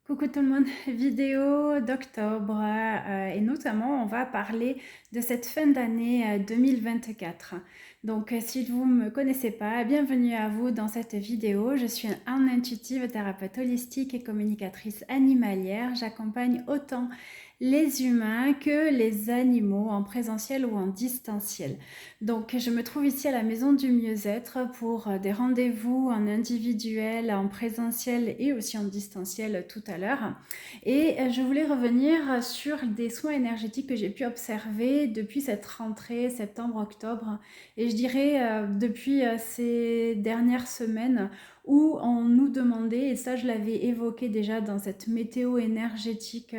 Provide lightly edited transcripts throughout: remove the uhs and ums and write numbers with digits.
Coucou tout le monde, vidéo d'octobre et notamment on va parler de cette fin d'année 2024. Donc si vous ne me connaissez pas, bienvenue à vous dans cette vidéo. Je suis un intuitive thérapeute holistique et communicatrice animalière. J'accompagne autant les humains que les animaux en présentiel ou en distanciel. Donc je me trouve ici à la Maison du Mieux-être pour des rendez-vous en individuel, en présentiel et aussi en distanciel tout à l'heure. Et je voulais revenir sur des soins énergétiques que j'ai pu observer depuis cette rentrée septembre-octobre et je dirais depuis ces dernières semaines où on nous demandait, et ça je l'avais évoqué déjà dans cette météo énergétique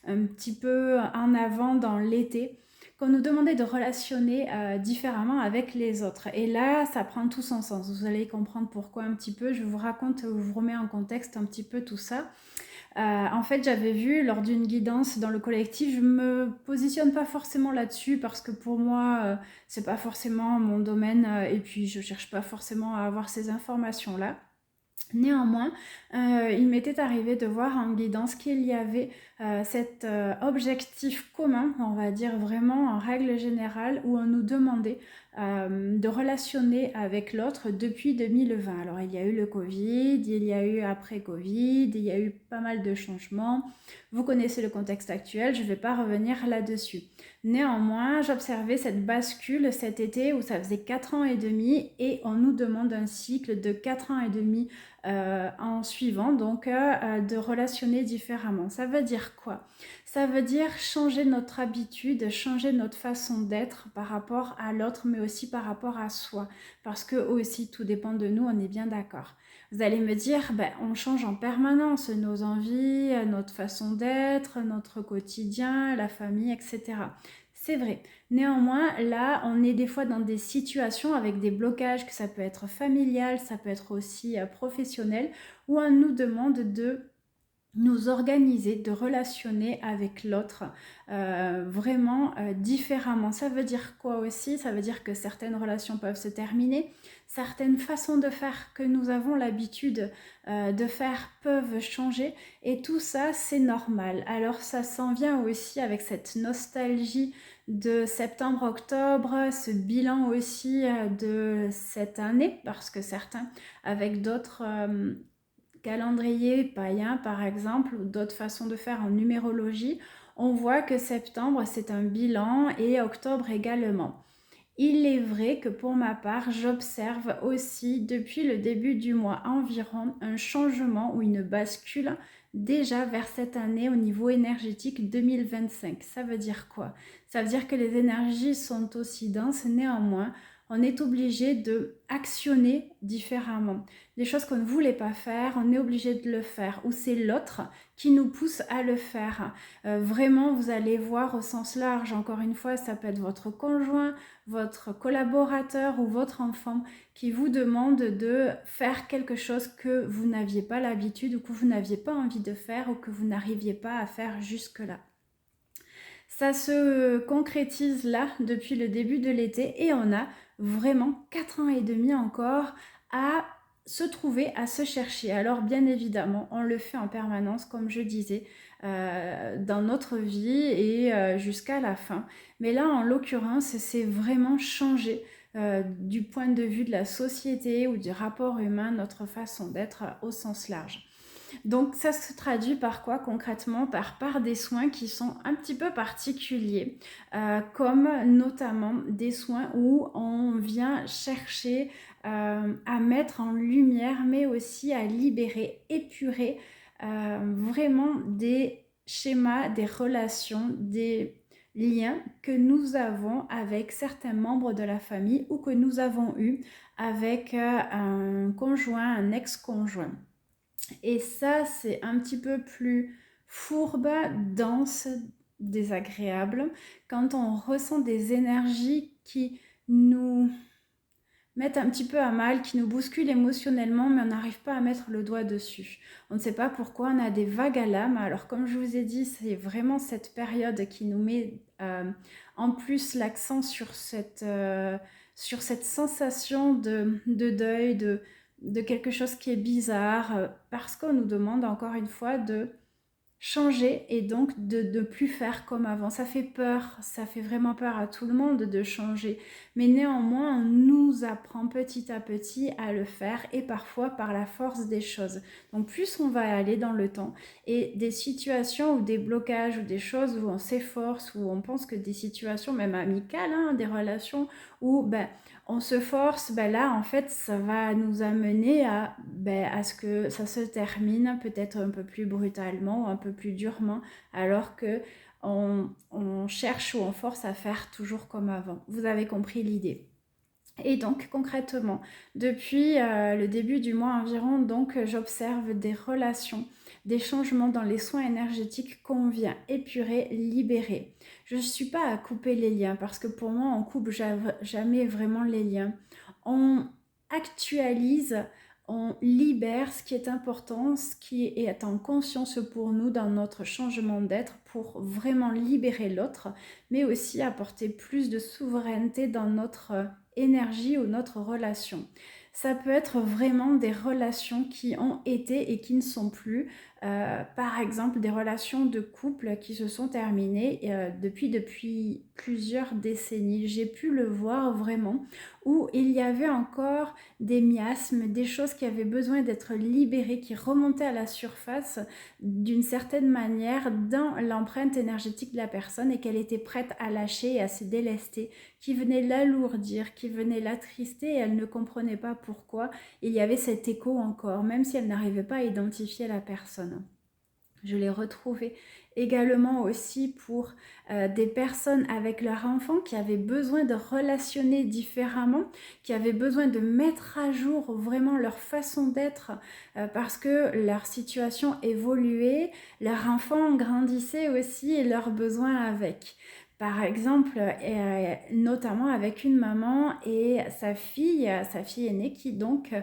un petit peu en avant dans l'été, qu'on nous demandait de relationner différemment avec les autres. Et là, ça prend tout son sens. Vous allez comprendre pourquoi un petit peu. Je vous raconte, je vous remets en contexte un petit peu tout ça. En fait, j'avais vu lors d'une guidance dans le collectif, je me positionne pas forcément là-dessus parce que pour moi, c'est pas forcément mon domaine et puis je cherche pas forcément à avoir ces informations-là. Néanmoins, il m'était arrivé de voir en guidance qu'il y avait cet objectif commun, on va dire vraiment en règle générale, où on nous demandait de relationner avec l'autre depuis 2020. Alors il y a eu le Covid, il y a eu après Covid, il y a eu pas mal de changements. Vous connaissez le contexte actuel, je ne vais pas revenir là-dessus. Néanmoins, j'observais cette bascule cet été où ça faisait 4 ans et demi et on nous demande un cycle de 4 ans et demi en suivant, donc de relationner différemment. Ça veut dire quoi? Ça veut dire changer notre habitude, changer notre façon d'être par rapport à l'autre, mais aussi par rapport à soi. Parce que aussi, tout dépend de nous, on est bien d'accord. Vous allez me dire, ben, on change en permanence nos envies, notre façon d'être, notre quotidien, la famille, etc. C'est vrai. Néanmoins, là, on est des fois dans des situations avec des blocages, que ça peut être familial, ça peut être aussi professionnel, où on nous demande de nous organiser, de relationner avec l'autre vraiment différemment. Ça veut dire quoi aussi? Ça veut dire que certaines relations peuvent se terminer, certaines façons de faire que nous avons l'habitude de faire peuvent changer et tout ça c'est normal. Alors ça s'en vient aussi avec cette nostalgie de septembre-octobre, ce bilan aussi de cette année parce que certains avec d'autres calendrier païen par exemple ou d'autres façons de faire en numérologie, on voit que septembre c'est un bilan et octobre également. Il est vrai que pour ma part, j'observe aussi depuis le début du mois environ un changement ou une bascule déjà vers cette année au niveau énergétique 2025. Ça veut dire quoi? Ça veut dire que les énergies sont aussi denses, néanmoins, on est obligé de actionner différemment. Des choses qu'on ne voulait pas faire, on est obligé de le faire. Ou c'est l'autre qui nous pousse à le faire. Vraiment, vous allez voir au sens large, encore une fois, ça peut être votre conjoint, votre collaborateur ou votre enfant qui vous demande de faire quelque chose que vous n'aviez pas l'habitude ou que vous n'aviez pas envie de faire ou que vous n'arriviez pas à faire jusque-là. Ça se concrétise là depuis le début de l'été et on a vraiment 4 ans et demi encore à se trouver, à se chercher. Alors bien évidemment, on le fait en permanence, comme je disais, dans notre vie et jusqu'à la fin. Mais là, en l'occurrence, c'est vraiment changé du point de vue de la société ou du rapport humain, notre façon d'être au sens large. Donc ça se traduit par quoi concrètement? Par des soins qui sont un petit peu particuliers, comme notamment des soins où on vient chercher à mettre en lumière, mais aussi à libérer, épurer vraiment des schémas, des relations, des liens que nous avons avec certains membres de la famille ou que nous avons eu avec un conjoint, un ex-conjoint. Et ça, c'est un petit peu plus fourbe, dense, désagréable, quand on ressent des énergies qui nous mettent un petit peu à mal, qui nous bousculent émotionnellement, mais on n'arrive pas à mettre le doigt dessus. On ne sait pas pourquoi, on a des vagues à l'âme. Alors comme je vous ai dit, c'est vraiment cette période qui nous met en plus l'accent sur cette sensation de deuil, de quelque chose qui est bizarre, parce qu'on nous demande encore une fois de changer et donc de ne plus faire comme avant. Ça fait peur, ça fait vraiment peur à tout le monde de changer. Mais néanmoins, on nous apprend petit à petit à le faire et parfois par la force des choses. Donc plus on va aller dans le temps et des situations ou des blocages ou des choses où on s'efforce, où on pense que des situations même amicales, hein, des relations où on se force, là en fait ça va nous amener à ce que ça se termine peut-être un peu plus brutalement, un peu plus durement, alors que on cherche ou on force à faire toujours comme avant. Vous avez compris l'idée. Et donc concrètement, depuis le début du mois environ, donc j'observe des relations, des changements dans les soins énergétiques qu'on vient épurer, libérer. Je ne suis pas à couper les liens parce que pour moi, on coupe jamais vraiment les liens. On actualise, on libère ce qui est important, ce qui est en conscience pour nous dans notre changement d'être pour vraiment libérer l'autre, mais aussi apporter plus de souveraineté dans notre énergie ou notre relation. Ça peut être vraiment des relations qui ont été et qui ne sont plus. Par exemple, des relations de couple qui se sont terminées depuis plusieurs décennies. J'ai pu le voir vraiment où il y avait encore des miasmes, des choses qui avaient besoin d'être libérées, qui remontaient à la surface d'une certaine manière dans l'empreinte énergétique de la personne et qu'elle était prête à lâcher et à se délester, qui venait l'alourdir, qui venait l'attrister et elle ne comprenait pas pourquoi il y avait cet écho encore, même si elle n'arrivait pas à identifier la personne. Je l'ai retrouvé également aussi pour des personnes avec leur enfant qui avaient besoin de relationner différemment, qui avaient besoin de mettre à jour vraiment leur façon d'être parce que leur situation évoluait, leur enfant grandissait aussi et leurs besoins avec. Par exemple, notamment avec une maman et sa fille aînée qui donc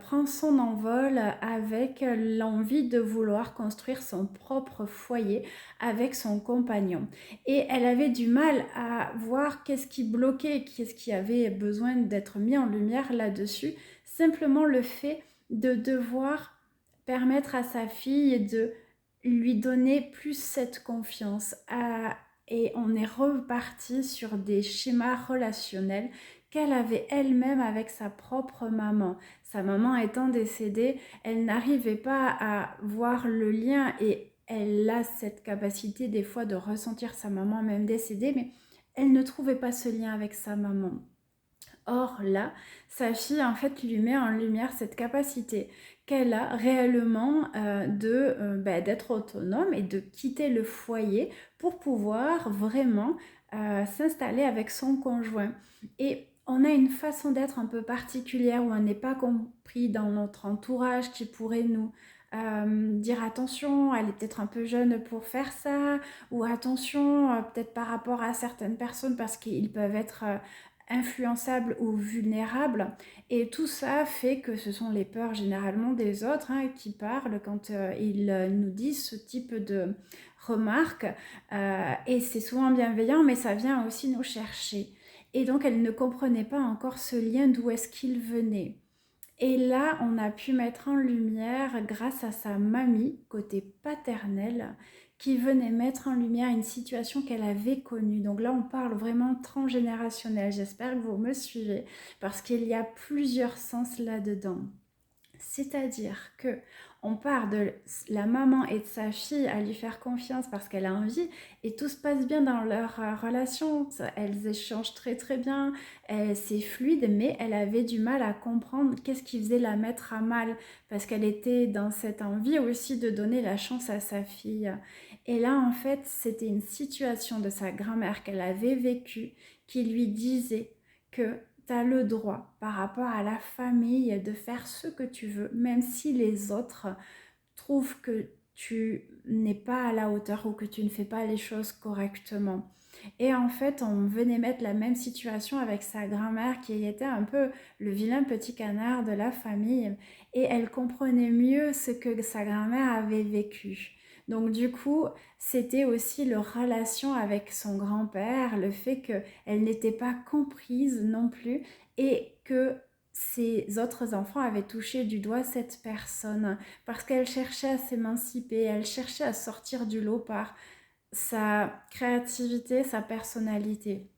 prend son envol avec l'envie de vouloir construire son propre foyer avec son compagnon. Et elle avait du mal à voir qu'est-ce qui bloquait, qu'est-ce qui avait besoin d'être mis en lumière là-dessus. Simplement le fait de devoir permettre à sa fille de lui donner plus cette confiance. Et on est reparti sur des schémas relationnels qu'elle avait elle-même avec sa propre maman. Sa maman étant décédée, elle n'arrivait pas à voir le lien et elle a cette capacité des fois de ressentir sa maman même décédée, mais elle ne trouvait pas ce lien avec sa maman. Or là, sa fille en fait lui met en lumière cette capacité qu'elle a réellement d'être autonome et de quitter le foyer pour pouvoir vraiment s'installer avec son conjoint. Et on a une façon d'être un peu particulière où on n'est pas compris dans notre entourage qui pourrait nous dire attention, elle est peut-être un peu jeune pour faire ça, ou attention, peut-être par rapport à certaines personnes parce qu'ils peuvent être influençables ou vulnérables. Et tout ça fait que ce sont les peurs généralement des autres qui parlent quand ils nous disent ce type de remarques. Et c'est souvent bienveillant, mais ça vient aussi nous chercher. Et donc, elle ne comprenait pas encore ce lien d'où est-ce qu'il venait. Et là, on a pu mettre en lumière, grâce à sa mamie, côté paternel, qui venait mettre en lumière une situation qu'elle avait connue. Donc là, on parle vraiment transgénérationnel. J'espère que vous me suivez, parce qu'il y a plusieurs sens là-dedans. C'est-à-dire que on part de la maman et de sa fille à lui faire confiance parce qu'elle a envie et tout se passe bien dans leur relation. Elles échangent très très bien, c'est fluide, mais elle avait du mal à comprendre qu'est-ce qui faisait la mettre à mal parce qu'elle était dans cette envie aussi de donner la chance à sa fille. Et là, en fait, c'était une situation de sa grand-mère qu'elle avait vécue qui lui disait que tu as le droit par rapport à la famille de faire ce que tu veux, même si les autres trouvent que tu n'es pas à la hauteur ou que tu ne fais pas les choses correctement. Et en fait, on venait mettre la même situation avec sa grand-mère qui était un peu le vilain petit canard de la famille et elle comprenait mieux ce que sa grand-mère avait vécu. Donc du coup, c'était aussi leur relation avec son grand-père, le fait qu'elle n'était pas comprise non plus et que ses autres enfants avaient touché du doigt cette personne parce qu'elle cherchait à s'émanciper, elle cherchait à sortir du lot par sa créativité, sa personnalité.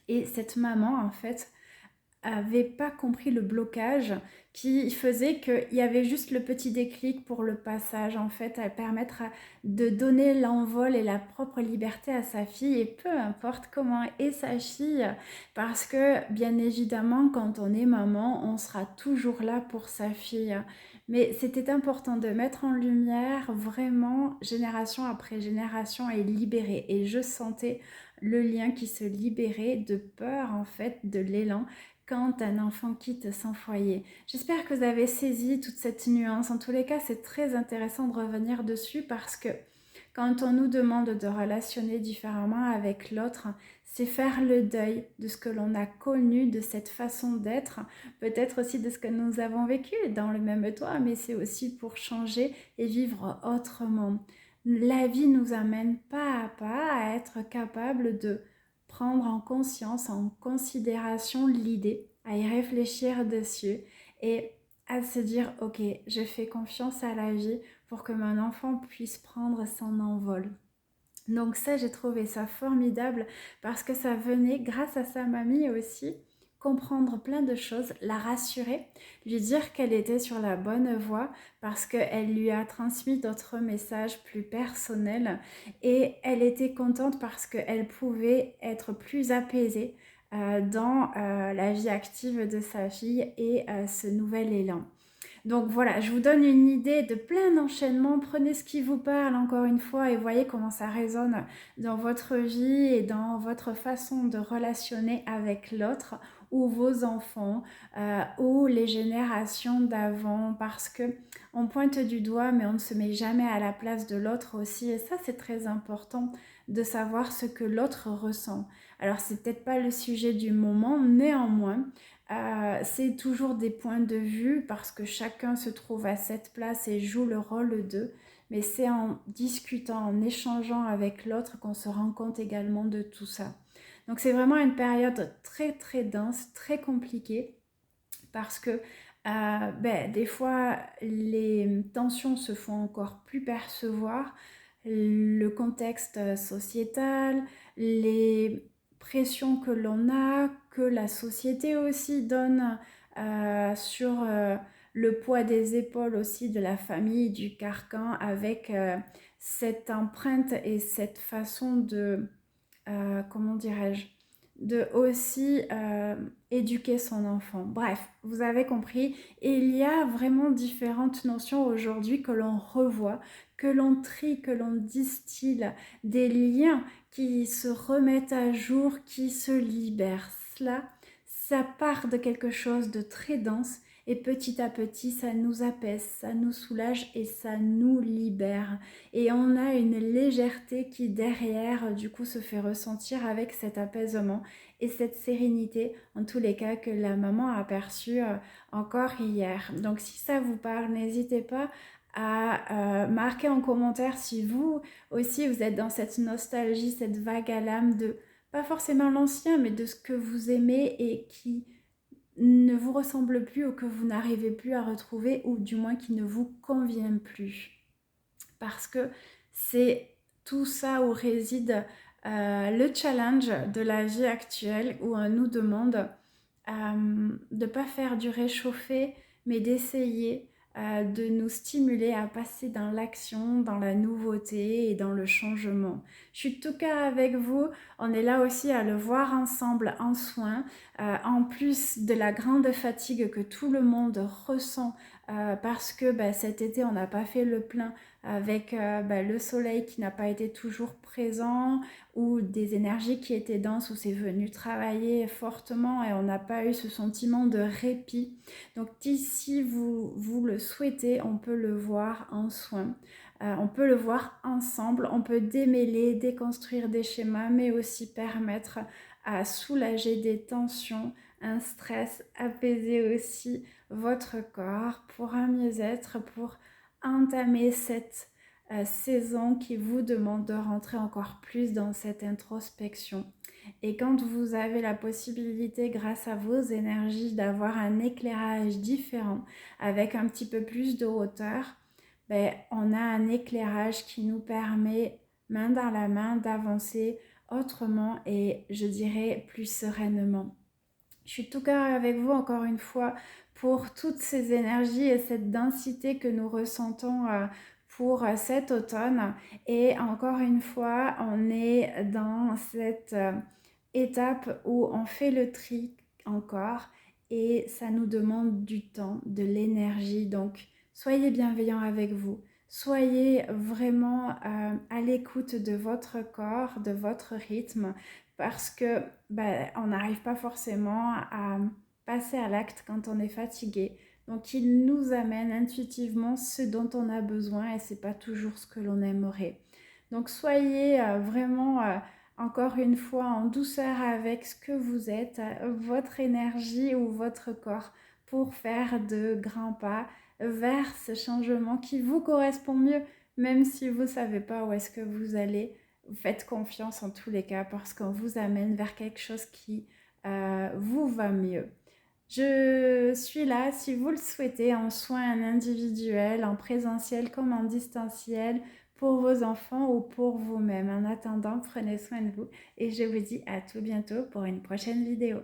Et cette maman, en fait, avait pas compris le blocage qui faisait qu'il y avait juste le petit déclic pour le passage, en fait, à permettre de donner l'envol et la propre liberté à sa fille, et peu importe comment est sa fille, parce que bien évidemment, quand on est maman, on sera toujours là pour sa fille. Mais c'était important de mettre en lumière vraiment génération après génération et libérer. Et je sentais le lien qui se libérait de peur, en fait, de l'élan quand un enfant quitte son foyer. J'espère que vous avez saisi toute cette nuance. En tous les cas, c'est très intéressant de revenir dessus parce que quand on nous demande de relationner différemment avec l'autre, c'est faire le deuil de ce que l'on a connu, de cette façon d'être, peut-être aussi de ce que nous avons vécu dans le même toit, mais c'est aussi pour changer et vivre autrement. La vie nous amène pas à pas à être capable de prendre en conscience, en considération l'idée, à y réfléchir dessus et à se dire ok, je fais confiance à la vie pour que mon enfant puisse prendre son envol. Donc ça, j'ai trouvé ça formidable parce que ça venait, grâce à sa mamie aussi, comprendre plein de choses, la rassurer, lui dire qu'elle était sur la bonne voie parce qu'elle lui a transmis d'autres messages plus personnels et elle était contente parce qu'elle pouvait être plus apaisée dans la vie active de sa fille et ce nouvel élan. Donc voilà, je vous donne une idée de plein d'enchaînements. Prenez ce qui vous parle encore une fois et voyez comment ça résonne dans votre vie et dans votre façon de relationner avec l'autre ou vos enfants ou les générations d'avant parce que on pointe du doigt mais on ne se met jamais à la place de l'autre aussi et ça c'est très important de savoir ce que l'autre ressent. Alors c'est peut-être pas le sujet du moment, néanmoins c'est toujours des points de vue parce que chacun se trouve à cette place et joue le rôle d'eux. Mais c'est en discutant, en échangeant avec l'autre qu'on se rend compte également de tout ça. Donc c'est vraiment une période très très dense, très compliquée parce que des fois les tensions se font encore plus percevoir, le contexte sociétal, les pressions que l'on a, que la société aussi donne sur le poids des épaules aussi de la famille, du carcan, avec cette empreinte et cette façon de, comment dirais-je, de aussi éduquer son enfant. Bref, vous avez compris, et il y a vraiment différentes notions aujourd'hui que l'on revoit, que l'on trie, que l'on distille, des liens qui se remettent à jour, qui se libèrent. Cela, ça part de quelque chose de très dense et petit à petit, ça nous apaise, ça nous soulage et ça nous libère. Et on a une légèreté qui derrière, du coup, se fait ressentir avec cet apaisement et cette sérénité, en tous les cas, que la maman a perçu encore hier. Donc si ça vous parle, n'hésitez pas à marquer en commentaire si vous aussi vous êtes dans cette nostalgie, cette vague à l'âme de, pas forcément l'ancien, mais de ce que vous aimez et qui ne vous ressemble plus ou que vous n'arrivez plus à retrouver ou du moins qui ne vous convient plus. Parce que c'est tout ça où réside le challenge de la vie actuelle où on nous demande de ne pas faire du réchauffé, mais d'essayer de nous stimuler à passer dans l'action, dans la nouveauté et dans le changement. Je suis tout cas avec vous, on est là aussi à le voir ensemble en soins, en plus de la grande fatigue que tout le monde ressent parce que cet été on n'a pas fait le plein avec le soleil qui n'a pas été toujours présent ou des énergies qui étaient denses où c'est venu travailler fortement et on n'a pas eu ce sentiment de répit. Donc si vous le souhaitez, on peut le voir en soins. On peut le voir ensemble, on peut démêler, déconstruire des schémas, mais aussi permettre à soulager des tensions, un stress, apaiser aussi votre corps pour un mieux-être, pour entamer cette saison qui vous demande de rentrer encore plus dans cette introspection. Et quand vous avez la possibilité, grâce à vos énergies, d'avoir un éclairage différent, avec un petit peu plus de hauteur, ben, on a un éclairage qui nous permet, main dans la main, d'avancer autrement et je dirais plus sereinement. Je suis tout cœur avec vous encore une fois pour toutes ces énergies et cette densité que nous ressentons pour cet automne. Et encore une fois, on est dans cette étape où on fait le tri encore et ça nous demande du temps, de l'énergie. Donc, soyez bienveillants avec vous. Soyez vraiment à l'écoute de votre corps, de votre rythme, parce que on n'arrive pas forcément à passer à l'acte quand on est fatigué. Donc il nous amène intuitivement ce dont on a besoin et c'est pas toujours ce que l'on aimerait. Donc soyez vraiment encore une fois en douceur avec ce que vous êtes, votre énergie ou votre corps pour faire de grands pas vers ce changement qui vous correspond mieux, même si vous ne savez pas où est-ce que vous allez. Faites confiance en tous les cas parce qu'on vous amène vers quelque chose qui vous va mieux. Je suis là si vous le souhaitez en soins individuels, en présentiel comme en distanciel pour vos enfants ou pour vous-même. En attendant, prenez soin de vous et je vous dis à tout bientôt pour une prochaine vidéo.